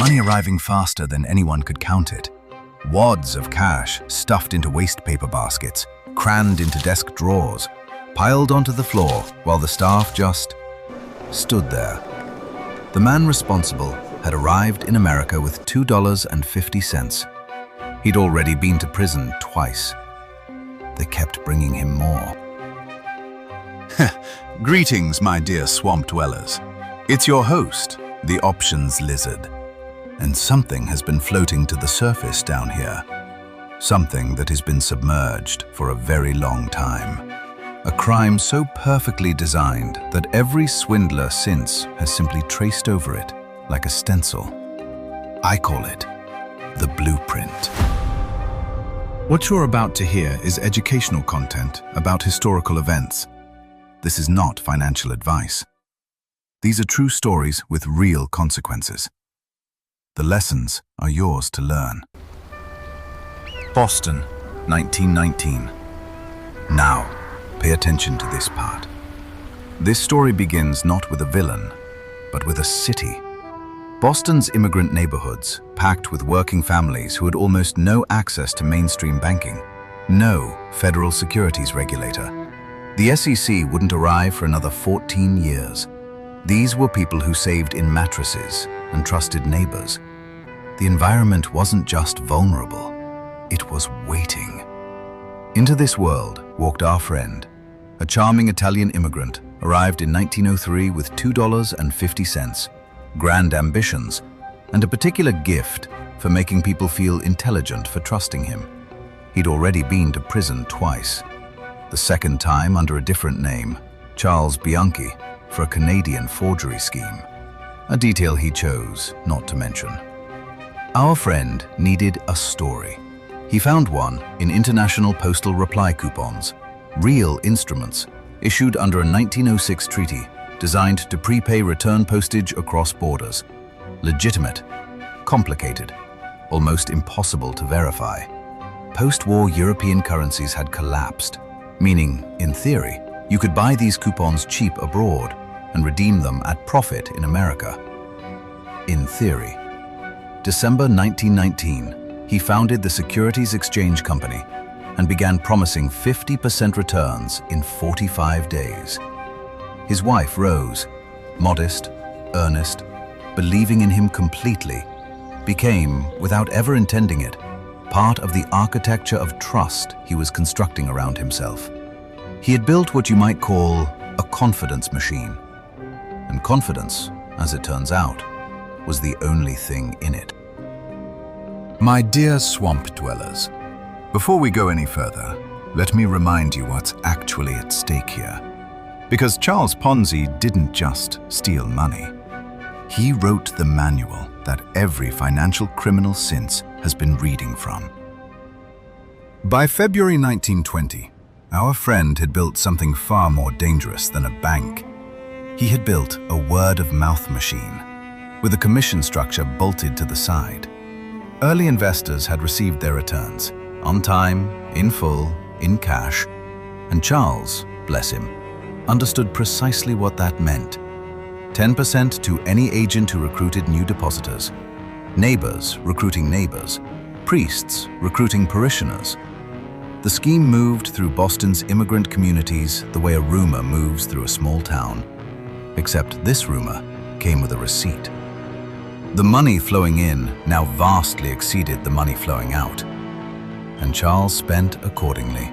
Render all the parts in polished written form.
money arriving faster than anyone could count it. Wads of cash stuffed into waste paper baskets, crammed into desk drawers, piled onto the floor while the staff just stood there. The man responsible had arrived in America with $2.50. He'd already been to prison twice. They kept bringing him more. Greetings, my dear swamp dwellers. It's your host, the Options Lizard. And something has been floating to the surface down here. Something that has been submerged for a very long time. A crime so perfectly designed that every swindler since has simply traced over it like a stencil. I call it the blueprint. What you're about to hear is educational content about historical events. This is not financial advice. These are true stories with real consequences. The lessons are yours to learn. Boston, 1919. Now, pay attention to this part. This story begins not with a villain, but with a city. Boston's immigrant neighborhoods, packed with working families who had almost no access to mainstream banking, no federal securities regulator. The SEC wouldn't arrive for another 14 years. These were people who saved in mattresses and trusted neighbors. The environment wasn't just vulnerable, it was waiting. Into this world walked our friend, a charming Italian immigrant, arrived in 1903 with $2.50, grand ambitions, and a particular gift for making people feel intelligent for trusting him. He'd already been to prison twice. The second time under a different name, Charles Bianchi, for a Canadian forgery scheme, a detail he chose not to mention. Our friend needed a story. He found one in international postal reply coupons, real instruments issued under a 1906 treaty designed to prepay return postage across borders. Legitimate, complicated, almost impossible to verify. Post-war European currencies had collapsed, meaning, in theory, you could buy these coupons cheap abroad and redeem them at profit in America. In theory. December 1919, he founded the Securities Exchange Company and began promising 50% returns in 45 days. His wife, Rose, modest, earnest, believing in him completely, became, without ever intending it, part of the architecture of trust he was constructing around himself. He had built what you might call a confidence machine. And confidence, as it turns out, was the only thing in it. My dear swamp dwellers, before we go any further, let me remind you what's actually at stake here. Because Charles Ponzi didn't just steal money. He wrote the manual that every financial criminal since has been reading from. By February 1920, our friend had built something far more dangerous than a bank. He had built a word-of-mouth machine with a commission structure bolted to the side. Early investors had received their returns, on time, in full, in cash, and Charles, bless him, understood precisely what that meant. 10% to any agent who recruited new depositors, neighbors recruiting neighbors, priests recruiting parishioners. The scheme moved through Boston's immigrant communities the way a rumor moves through a small town, except this rumor came with a receipt. The money flowing in now vastly exceeded the money flowing out, and Charles spent accordingly.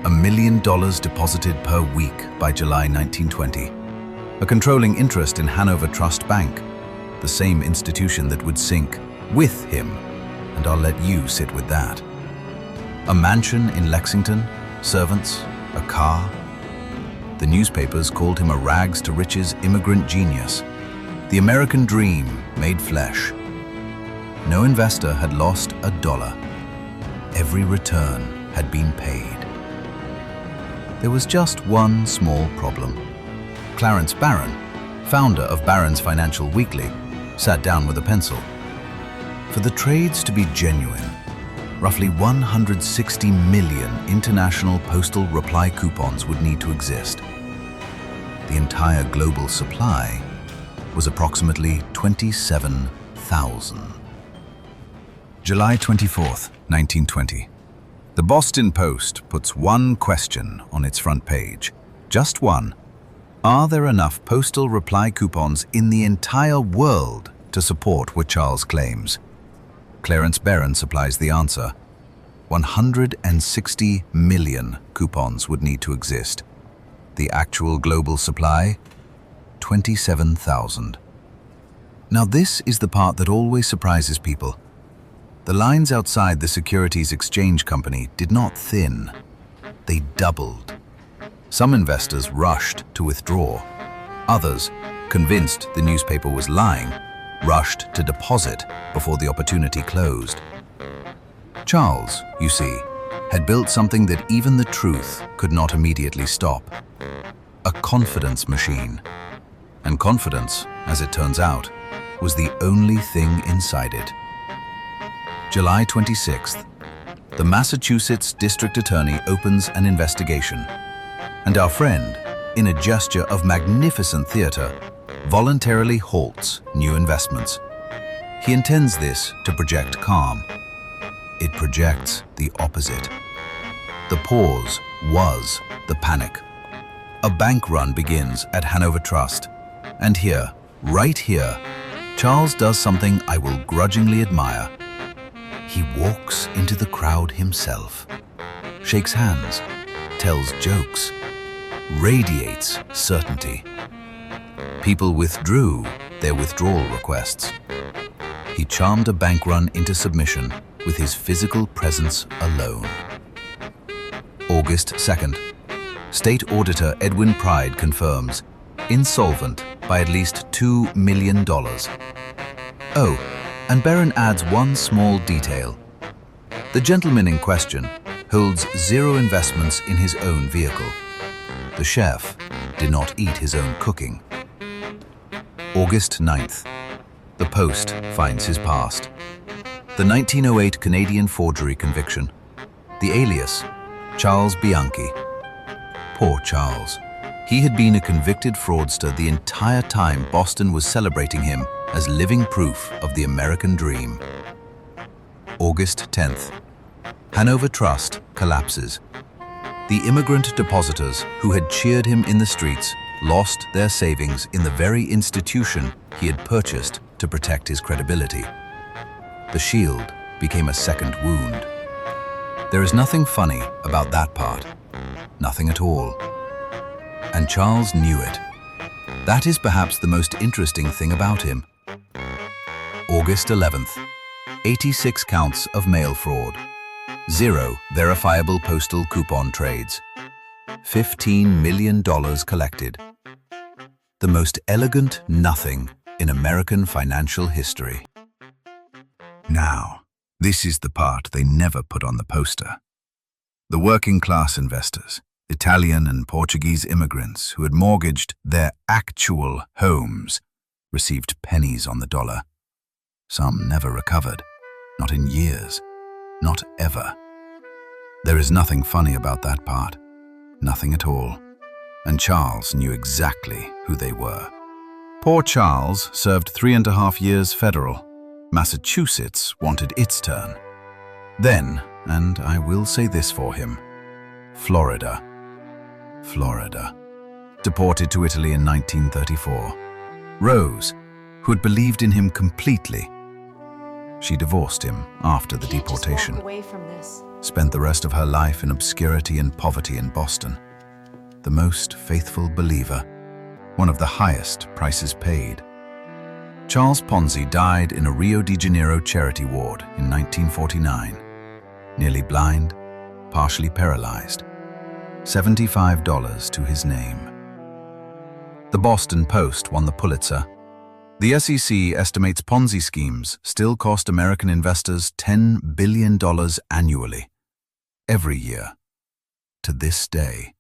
$1 million deposited per week by July 1920, a controlling interest in Hanover Trust Bank, the same institution that would sink with him, and I'll let you sit with that. A mansion in Lexington, servants, a car. The newspapers called him a rags-to-riches immigrant genius, the American dream made flesh. No investor had lost a dollar. Every return had been paid. There was just one small problem. Clarence Barron, founder of Barron's Financial Weekly, sat down with a pencil. For the trades to be genuine, roughly 160 million international postal reply coupons would need to exist. The entire global supply was approximately 27,000. 1,000. July 24th, 1920. The Boston Post puts one question on its front page. Just one. Are there enough postal reply coupons in the entire world to support what Charles claims? Clarence Barron supplies the answer. 160 million coupons would need to exist. The actual global supply? 27,000. Now this is the part that always surprises people. The lines outside the Securities Exchange Company did not thin. They doubled. Some investors rushed to withdraw. Others, convinced the newspaper was lying, rushed to deposit before the opportunity closed. Charles, you see, had built something that even the truth could not immediately stop. A confidence machine. And confidence, as it turns out, was the only thing inside it. July 26th, the Massachusetts District Attorney opens an investigation, and our friend, in a gesture of magnificent theater, voluntarily halts new investments. He intends this to project calm. It projects the opposite. The pause was the panic. A bank run begins at Hanover Trust, and here, right here, Charles does something I will grudgingly admire. He walks into the crowd himself, shakes hands, tells jokes, radiates certainty. People withdrew their withdrawal requests. He charmed a bank run into submission with his physical presence alone. August 2nd, State Auditor Edwin Pride confirms, insolvent by at least $2 million. Oh, and Barron adds one small detail. The gentleman in question holds 0 investments in his own vehicle. The chef did not eat his own cooking. August 9th. The Post finds his past. The 1908 Canadian forgery conviction. The alias, Charles Bianchi. Poor Charles. He had been a convicted fraudster the entire time Boston was celebrating him as living proof of the American dream. August 10th. Hanover Trust collapses. The immigrant depositors who had cheered him in the streets lost their savings in the very institution he had purchased to protect his credibility. The shield became a second wound. There is nothing funny about that part. Nothing at all. And Charles knew it. That is perhaps the most interesting thing about him. August 11th. 86 counts of mail fraud. 0 verifiable postal coupon trades. $15 million collected. The most elegant nothing in American financial history. Now, this is the part they never put on the poster. The working class investors, Italian and Portuguese immigrants who had mortgaged their actual homes, received pennies on the dollar. Some never recovered, not in years, not ever. There is nothing funny about that part, nothing at all. And Charles knew exactly who they were. Poor Charles served 3.5 years federal. Massachusetts wanted its turn. Then, and I will say this for him, Florida. Deported to Italy in 1934. Rose, who had believed in him completely. She divorced him after the deportation. Away from this. Spent the rest of her life in obscurity and poverty in Boston. The most faithful believer, one of the highest prices paid. Charles Ponzi died in a Rio de Janeiro charity ward in 1949. Nearly blind, partially paralyzed. $75 to his name. The Boston Post won the Pulitzer. The SEC estimates Ponzi schemes still cost American investors $10 billion annually, every year, to this day.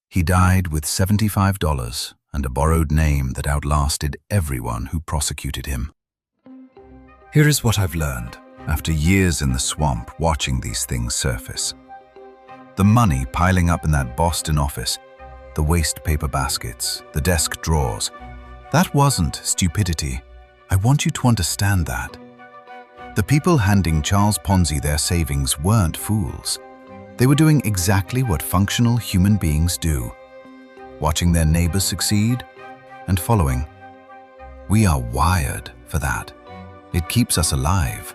He died with $75 and a borrowed name that outlasted everyone who prosecuted him. Here is what I've learned after years in the swamp watching these things surface. The money piling up in that Boston office, the waste paper baskets, the desk drawers, that wasn't stupidity. I want you to understand that. The people handing Charles Ponzi their savings weren't fools. They were doing exactly what functional human beings do, watching their neighbors succeed and following. We are wired for that. It keeps us alive,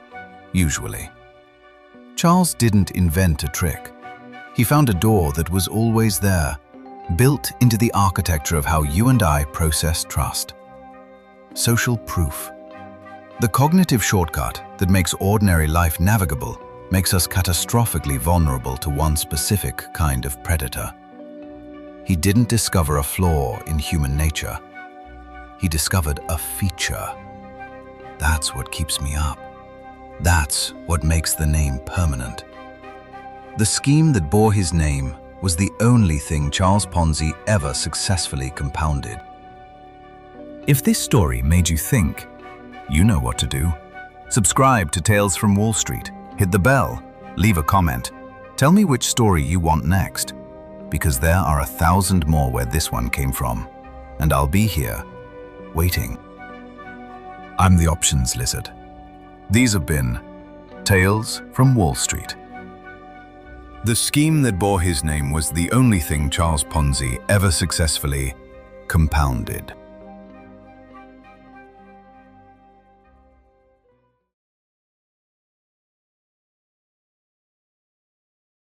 usually. Charles didn't invent a trick. He found a door that was always there, built into the architecture of how you and I process trust. Social proof. The cognitive shortcut that makes ordinary life navigable makes us catastrophically vulnerable to one specific kind of predator. He didn't discover a flaw in human nature. He discovered a feature. That's what keeps me up. That's what makes the name permanent. The scheme that bore his name was the only thing Charles Ponzi ever successfully compounded. If this story made you think, you know what to do. Subscribe to Tales from Wall Street, hit the bell, leave a comment. Tell me which story you want next, because there are 1,000 more where this one came from, and I'll be here, waiting. I'm the Options Lizard. These have been Tales from Wall Street. The scheme that bore his name was the only thing Charles Ponzi ever successfully compounded.